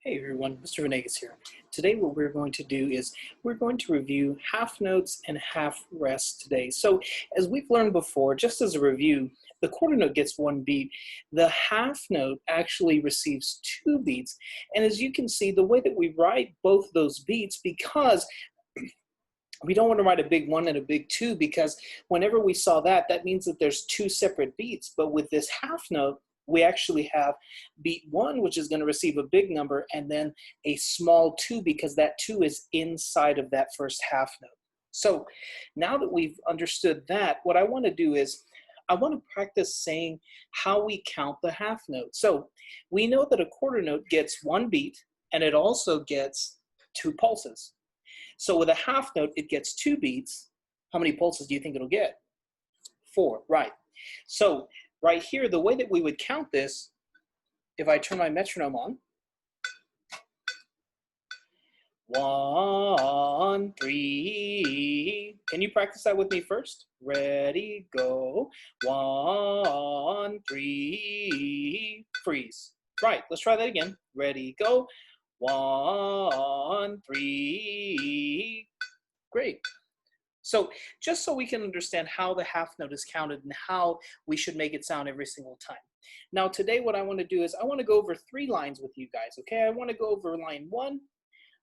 Hey everyone, Mr. Venegas here. Today what we're going to do is we're going to review half notes and half rests today. So as we've learned before, just as a review, the quarter note gets one beat. The half note actually receives two beats. And as you can see, the way that we write both those beats, because we don't want to write a big one and a big two, because whenever we saw that, that means that there's two separate beats. But with this half note, we actually have beat one, which is going to receive a big number, and then a small two, because that two is inside of that first half note. So now that we've understood that, what I want to do is I want to practice saying how we count the half note. So we know that a quarter note gets one beat, and it also gets two pulses. So with a half note, it gets two beats. How many pulses do you think it'll get? Four, right. So right here, the way that we would count this, if I turn my metronome on, 1, 3. Can you practice that with me first? Ready, go. 1, 3, freeze. Right, let's try that again. Ready, go. 1, 3. Great. So just so we can understand how the half note is counted and how we should make it sound every single time. Now today what I want to do is I want to go over 3 lines with you guys, okay? I want to go over line 1,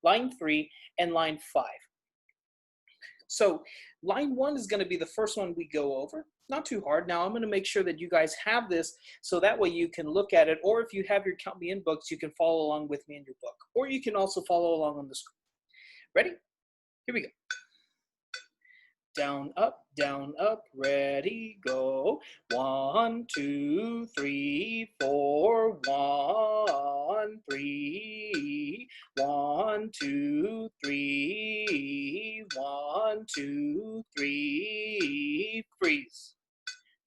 line 3, and line 5. So line 1 is going to be the first one we go over. Not too hard. Now I'm going to make sure that you guys have this so that way you can look at it, or if you have your Count Me In books, you can follow along with me in your book, or you can also follow along on the screen. Ready? Here we go. Down, up, ready, go. 1, 2, 3, 4. 1, 3. 1, 2, 3. 1, 2, 3. Freeze.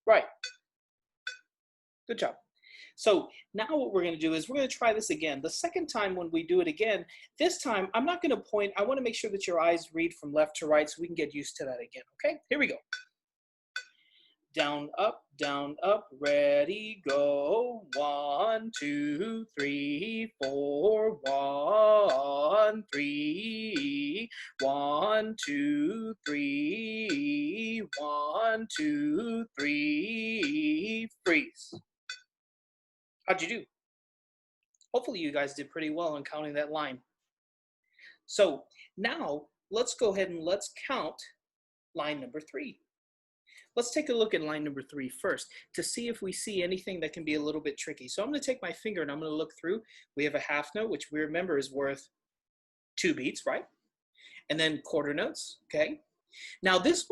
Right. Good job. So now what we're going to do is we're going to try this again. The second time when we do it again, this time I'm not going to point. I want to make sure that your eyes read from left to right so we can get used to that again. Okay, here we go. Down, up, ready, go. 1, 2, 3, 4. 1, 3. 1, 2, 3. 1, 2, 3. Freeze. How'd you do? Hopefully you guys did pretty well on counting that line. So now let's go ahead and let's count line number 3. Let's take a look at line number 3 first to see if we see anything that can be a little bit tricky. So I'm going to take my finger and I'm going to look through. We have a half note, which we remember is worth 2 beats, right? And then quarter notes, okay? Now this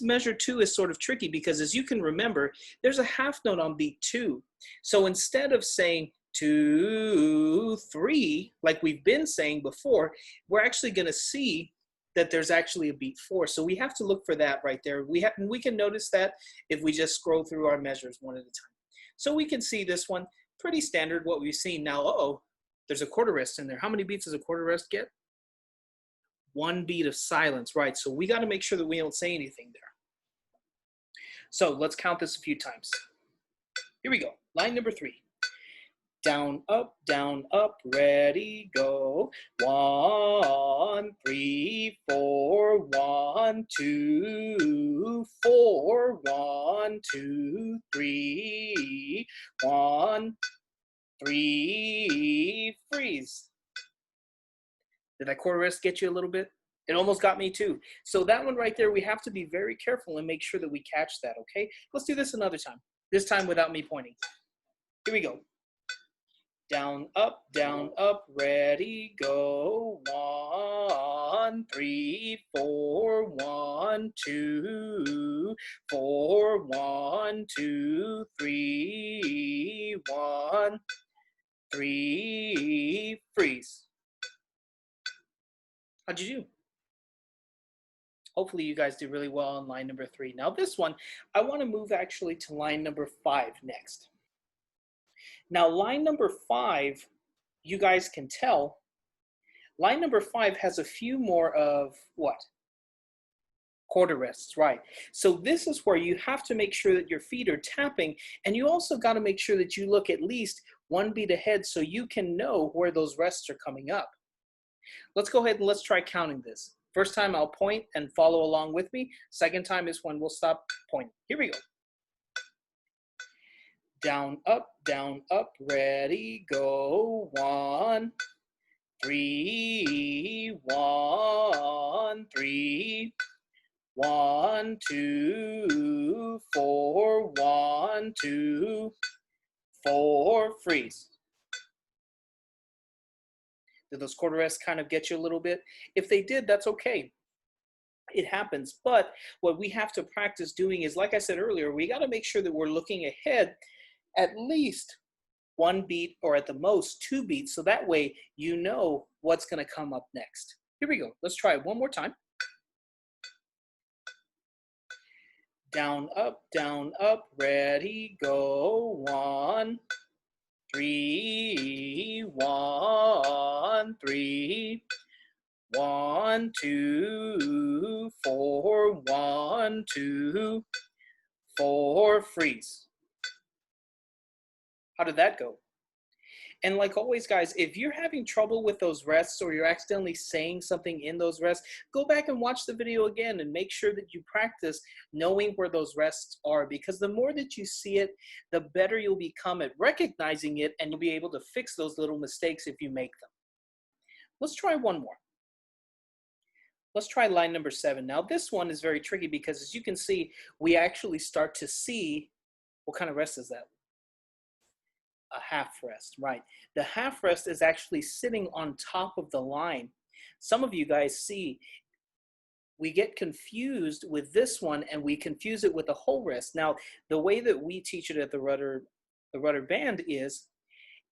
measure 2 is sort of tricky because, as you can remember, there's a half note on beat 2. So instead of saying 2, 3, like we've been saying before, we're actually going to see that there's actually a beat 4. So we have to look for that right there. We can notice that if we just scroll through our measures one at a time. So we can see this one, pretty standard what we've seen. Now, there's a quarter rest in there. How many beats does a quarter rest get? 1 beat of silence, right? So we got to make sure that we don't say anything there. So let's count this a few times. Here we go. Line number 3. Down, up, ready, go. 1, 3, 4. 1, 2, 4. 1, 2, 3. 1, 3. Freeze. Did that quarter rest get you a little bit? It almost got me too. So that one right there, we have to be very careful and make sure that we catch that, okay? Let's do this another time. This time without me pointing. Here we go. Down, up, ready, go. 1, 3, 4. 1, 2, 4. 1, 2, 3. 1, 3. Freeze. How'd you do? Hopefully you guys did really well on line number 3. Now this one, I want to move actually to line number 5 next. Now line number 5, you guys can tell, line number 5 has a few more of what? Quarter rests, right. So this is where you have to make sure that your feet are tapping, and you also got to make sure that you look at least one beat ahead so you can know where those rests are coming up. Let's go ahead and let's try counting this. First time I'll point and follow along with me. Second time is when we'll stop pointing. Here we go. Down, up, ready, go. 1, 3, 1, 3. 1, 2, 4, 1, 2, 4, freeze. Did those quarter rests kind of get you a little bit? If they did, that's okay. It happens. But what we have to practice doing is, like I said earlier, we got to make sure that we're looking ahead at least one beat or at the most 2 beats, so that way you know what's going to come up next. Here we go. Let's try it one more time. Down, up, ready, go. 1, 3, 1, 3. 1, 2, 4, 1, 2, 4, freeze. How did that go? And like always, guys, if you're having trouble with those rests or you're accidentally saying something in those rests, go back and watch the video again and make sure that you practice knowing where those rests are, because the more that you see it, the better you'll become at recognizing it, and you'll be able to fix those little mistakes if you make them. Let's try one more. Let's try line number 7. Now this one is very tricky because, as you can see, we actually start to see what kind of rest is that? A half rest, right. The half rest is actually sitting on top of the line. Some of you guys see we get confused with this one and we confuse it with a whole rest. Now, the way that we teach it at the rudder band is,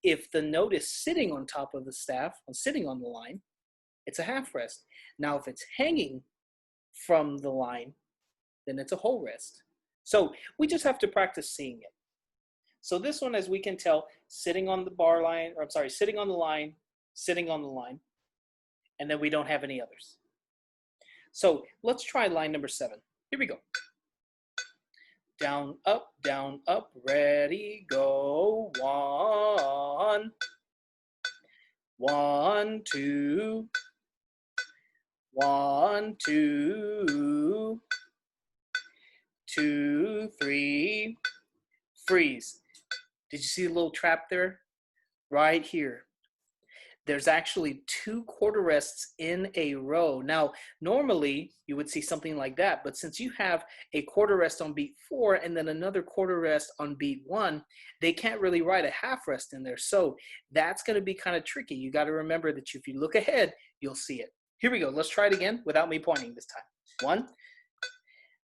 if the note is sitting on top of the staff, sitting on the line, it's a half rest. Now, if it's hanging from the line, then it's a whole rest. So we just have to practice seeing it. So this one, as we can tell, sitting on the bar line, or I'm sorry, sitting on the line, and then we don't have any others. So let's try line number 7. Here we go. Down, up, ready, go. 1, 1, 2, 1, 2, 2, 3, freeze. Did you see the little trap there? Right here. There's actually 2 quarter rests in a row. Now, normally you would see something like that, but since you have a quarter rest on beat 4 and then another quarter rest on beat 1, they can't really write a half rest in there. So that's going to be kind of tricky. You got to remember that if you look ahead, you'll see it. Here we go. Let's try it again without me pointing this time. 1,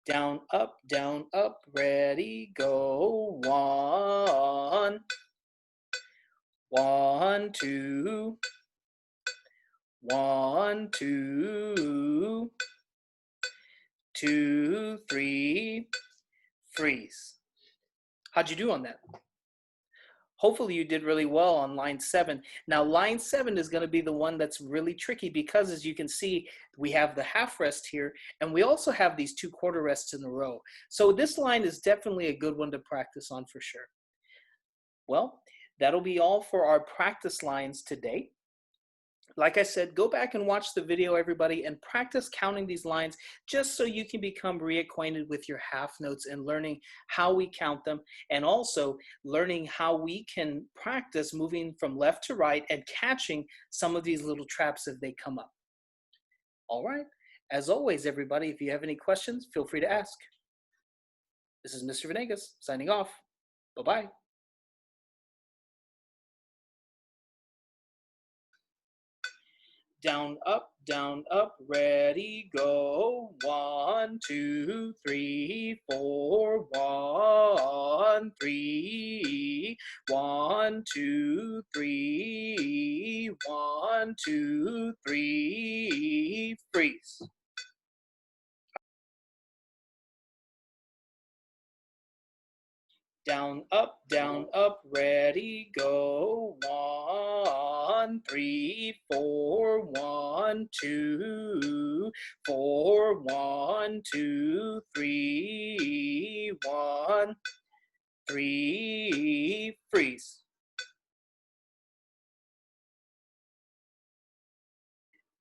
down, up, ready, go. 1, 1, 2, 1, 2, 2, 3, freeze. How'd you do on that? Hopefully you did really well on line 7. Now line 7 is going to be the one that's really tricky because, as you can see, we have the half rest here and we also have these 2 quarter rests in a row. So this line is definitely a good one to practice on for sure. Well, that'll be all for our practice lines today. Like I said, go back and watch the video, everybody, and practice counting these lines just so you can become reacquainted with your half notes and learning how we count them, and also learning how we can practice moving from left to right and catching some of these little traps as they come up. All right. As always, everybody, if you have any questions, feel free to ask. This is Mr. Venegas signing off. Bye-bye. Down, up, ready, go. 1, 2, 3, 4, 1, 3, 1, 2, 3, 1, 2, 3, freeze. Down, up, ready, go. 1, 1, 3, 4, 1, 2, 4, 1, 2, 3, 1, 3, freeze.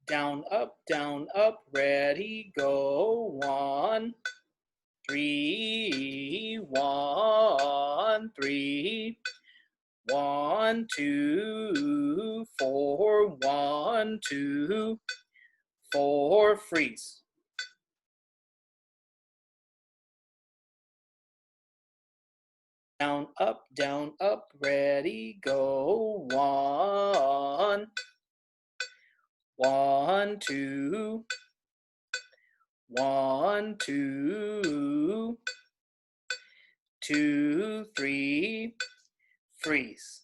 Down, up, ready, go. 1, 3, 1, 3. 1, 2, 4, 1, 2, 4, freeze. Down, up, ready, go. 1, 1, 2, 1, 2, 2, 3, freeze.